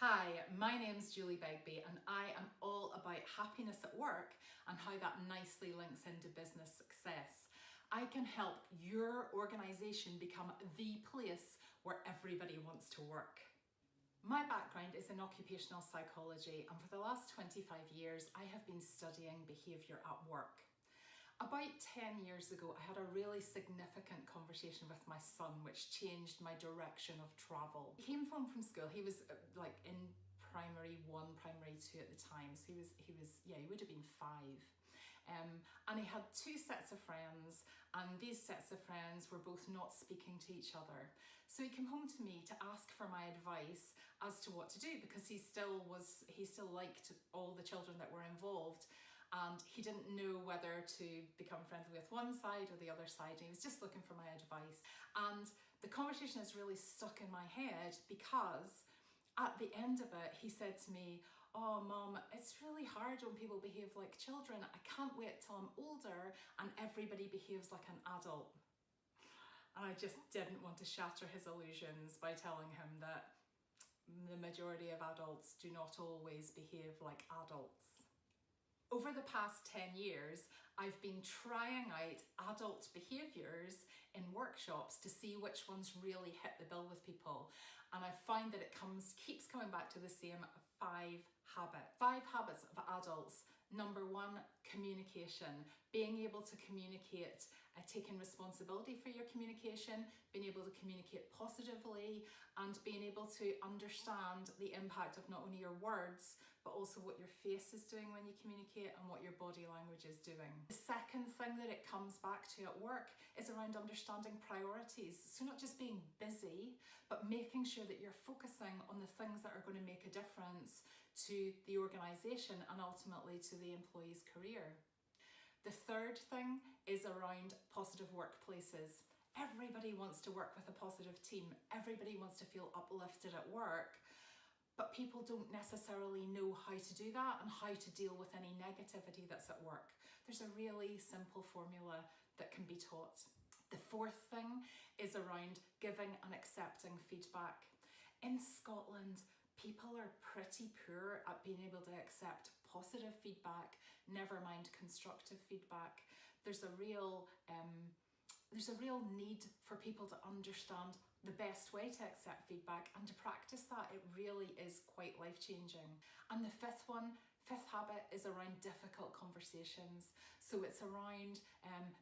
Hi, my name's Julie Begbie and I am all about happiness at work and how that nicely links into business success. I can help your organisation become the place where everybody wants to work. My background is in occupational psychology and for the last 25 years I have been studying behaviour at work. About 10 years ago I had a really significant conversation with my son which changed my direction of travel. He came home from school, he was like in primary 1, primary 2 at the time, so he would have been 5. And he had 2 sets of friends, and these sets of friends were both not speaking to each other. So he came home to me to ask for my advice as to what to do, because he still liked all the children that were involved, and he didn't know whether to become friendly with one side or the other side, and he was just looking for my advice. And the conversation has really stuck in my head because at the end of it, he said to me, "Oh, Mum, it's really hard when people behave like children. I can't wait till I'm older and everybody behaves like an adult." And I just didn't want to shatter his illusions by telling him that the majority of adults do not always behave like adults. Over the past 10 years, I've been trying out adult behaviours in workshops to see which ones really hit the bill with people. And I find that it keeps coming back to the same 5 habits. 5 habits of adults. Number 1, communication. Being able to communicate, taking responsibility for your communication, being able to communicate positively, and being able to understand the impact of not only your words, but also what your face is doing when you communicate and what your body language is doing. The second thing that it comes back to at work is around understanding priorities. So not just being busy, but making sure that you're focusing on the things that are going to make a difference to the organisation and ultimately to the employee's career. The third thing is around positive workplaces. Everybody wants to work with a positive team. Everybody wants to feel uplifted at work, but people don't necessarily know how to do that and how to deal with any negativity that's at work. There's a really simple formula that can be taught. The fourth thing is around giving and accepting feedback. In Scotland, people are pretty poor at being able to accept positive feedback, never mind constructive feedback. There's a real need for people to understand the best way to accept feedback and to practice that. It really is quite life-changing. And the fifth habit is around difficult conversations. So it's around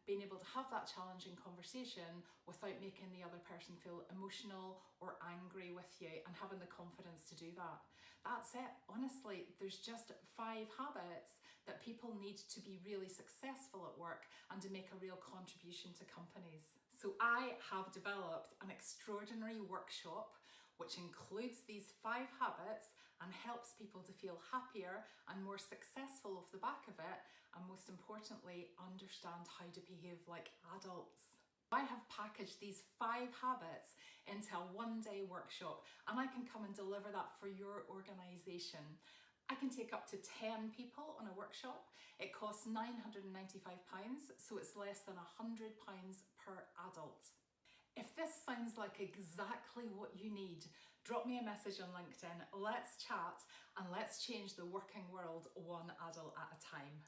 being able to have that challenging conversation without making the other person feel emotional or angry with you, and having the confidence to do that. That's it. Honestly, there's just 5 habits that people need to be really successful at work and to make a real contribution to companies. So I have developed an extraordinary workshop which includes these 5 habits and helps people to feel happier and more successful off the back of it, and most importantly, understand how to behave like adults. I have packaged these 5 habits into a 1-day workshop, and I can come and deliver that for your organisation. I can take up to 10 people on a workshop. It costs £995, so it's less than £100 per adult. If this sounds like exactly what you need, drop me a message on LinkedIn, let's chat, and let's change the working world one adult at a time.